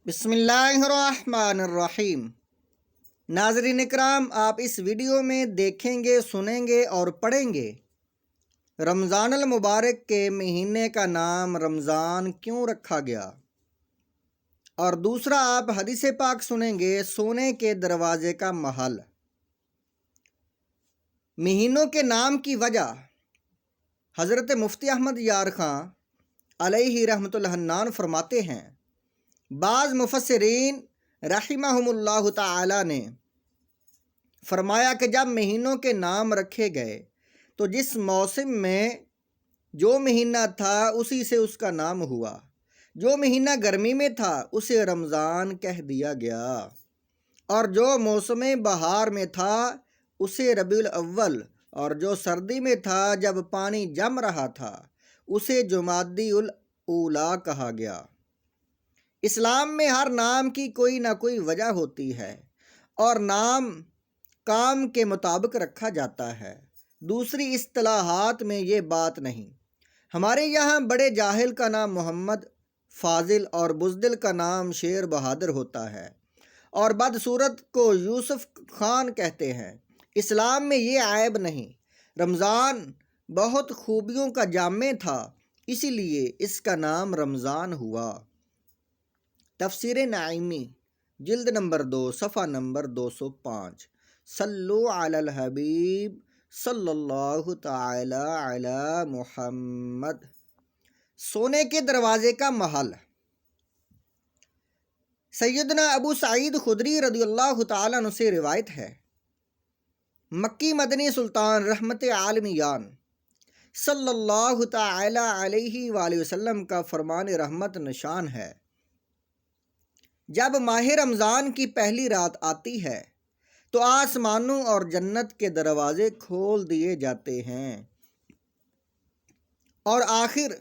بسم اللہ الرحمن الرحیم۔ ناظرین اکرام، آپ اس ویڈیو میں دیکھیں گے، سنیں گے اور پڑھیں گے رمضان المبارک کے مہینے کا نام رمضان کیوں رکھا گیا، اور دوسرا آپ حدیث پاک سنیں گے سونے کے دروازے کا محل۔ مہینوں کے نام کی وجہ حضرت مفتی احمد یار خان علیہ رحمۃ الحنان فرماتے ہیں، بعض مفسرین رحمہم اللہ تعالی نے فرمایا کہ جب مہینوں کے نام رکھے گئے تو جس موسم میں جو مہینہ تھا اسی سے اس کا نام ہوا۔ جو مہینہ گرمی میں تھا اسے رمضان کہہ دیا گیا، اور جو موسم بہار میں تھا اسے ربیع الاول، اور جو سردی میں تھا جب پانی جم رہا تھا اسے جمادی الاولیٰ کہا گیا۔ اسلام میں ہر نام کی کوئی نہ کوئی وجہ ہوتی ہے، اور نام کام کے مطابق رکھا جاتا ہے۔ دوسری اصطلاحات میں یہ بات نہیں۔ ہمارے یہاں بڑے جاہل کا نام محمد فاضل اور بزدل کا نام شیر بہادر ہوتا ہے، اور بدصورت کو یوسف خان کہتے ہیں۔ اسلام میں یہ عیب نہیں۔ رمضان بہت خوبیوں کا جامع تھا، اسی لیے اس کا نام رمضان ہوا۔ تفسیر نعیمی جلد نمبر 2 صفحہ نمبر 205۔ صلو علی الحبیب صلی اللہ تعالی علی محمد۔ سونے کے دروازے کا محل۔ سیدنا ابو سعید خدری رضی اللہ تعالیٰ عنہ سے روایت ہے، مکی مدنی سلطان رحمت عالمیان صلی اللہ تعالی علیہ وآلہ وسلم کا فرمان رحمت نشان ہے، جب ماہ رمضان کی پہلی رات آتی ہے تو آسمانوں اور جنت کے دروازے کھول دیے جاتے ہیں اور آخر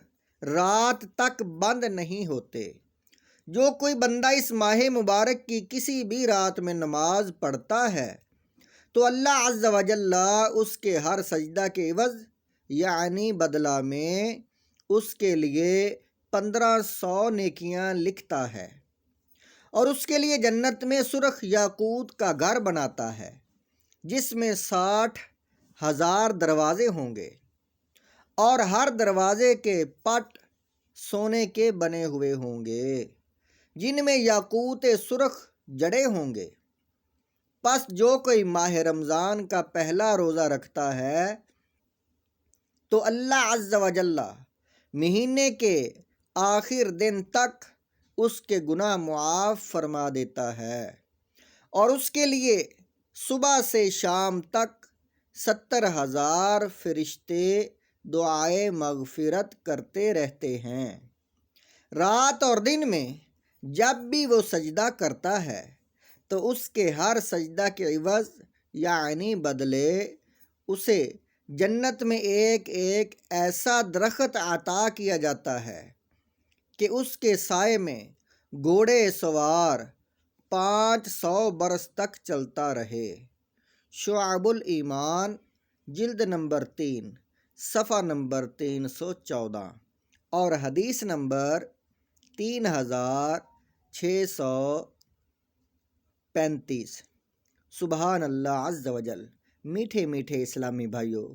رات تک بند نہیں ہوتے۔ جو کوئی بندہ اس ماہ مبارک کی کسی بھی رات میں نماز پڑھتا ہے تو اللہ عز و جل اس کے ہر سجدہ کے عوض یعنی بدلہ میں اس کے لیے 1500 نیکیاں لکھتا ہے، اور اس کے لیے جنت میں سرخ یاقوت کا گھر بناتا ہے جس میں 60,000 دروازے ہوں گے، اور ہر دروازے کے پٹ سونے کے بنے ہوئے ہوں گے جن میں یاقوت سرخ جڑے ہوں گے۔ پس جو کوئی ماہ رمضان کا پہلا روزہ رکھتا ہے تو اللہ عز و جل مہینے کے آخر دن تک اس کے گناہ معاف فرما دیتا ہے، اور اس کے لیے صبح سے شام تک 70,000 فرشتے دعائے مغفرت کرتے رہتے ہیں۔ رات اور دن میں جب بھی وہ سجدہ کرتا ہے تو اس کے ہر سجدہ کے عوض یعنی بدلے اسے جنت میں ایک ایک ایسا درخت عطا کیا جاتا ہے کہ اس کے سائے میں گھوڑے سوار 500 برس تک چلتا رہے۔ شعب الایمان جلد نمبر 3 صفحہ نمبر 314 اور حدیث نمبر 3635۔ سبحان اللہ عز و جل۔ میٹھے میٹھے اسلامی بھائیوں،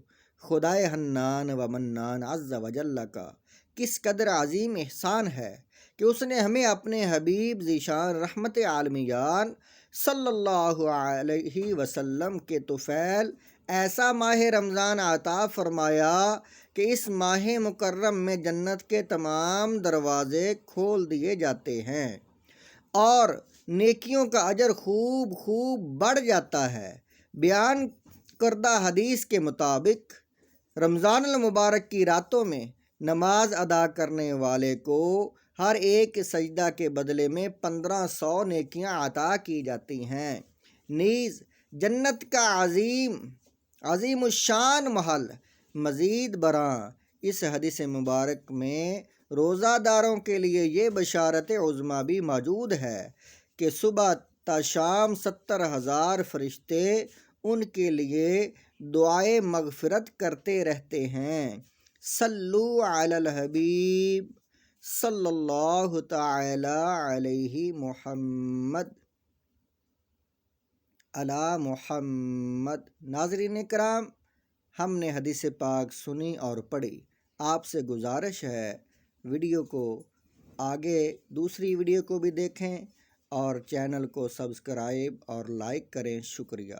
خدائے حنان و منان عز و جل کا کس قدر عظیم احسان ہے کہ اس نے ہمیں اپنے حبیب ذیشان رحمت عالمیان صلی اللہ علیہ وسلم کے طفیل ایسا ماہ رمضان عطا فرمایا کہ اس ماہ مکرم میں جنت کے تمام دروازے کھول دیے جاتے ہیں اور نیکیوں کا اجر خوب خوب بڑھ جاتا ہے۔ بیان کردہ حدیث کے مطابق رمضان المبارک کی راتوں میں نماز ادا کرنے والے کو ہر ایک سجدہ کے بدلے میں 1500 نیکیاں عطا کی جاتی ہیں۔ نیز جنت کا عظیم الشان محل مزید برآں اس حدیث مبارک میں روزہ داروں کے لیے یہ بشارت عظمیٰ بھی موجود ہے کہ صبح تا شام 70,000 فرشتے ان کے لیے دعائے مغفرت کرتے رہتے ہیں۔ صلو علی الحبیب صلی اللہ تعالی علیہ محمد علی محمد۔ ناظرین کرام، ہم نے حدیث پاک سنی اور پڑھی، آپ سے گزارش ہے ویڈیو کو آگے دوسری ویڈیو کو بھی دیکھیں اور چینل کو سبسکرائب اور لائک کریں۔ شکریہ۔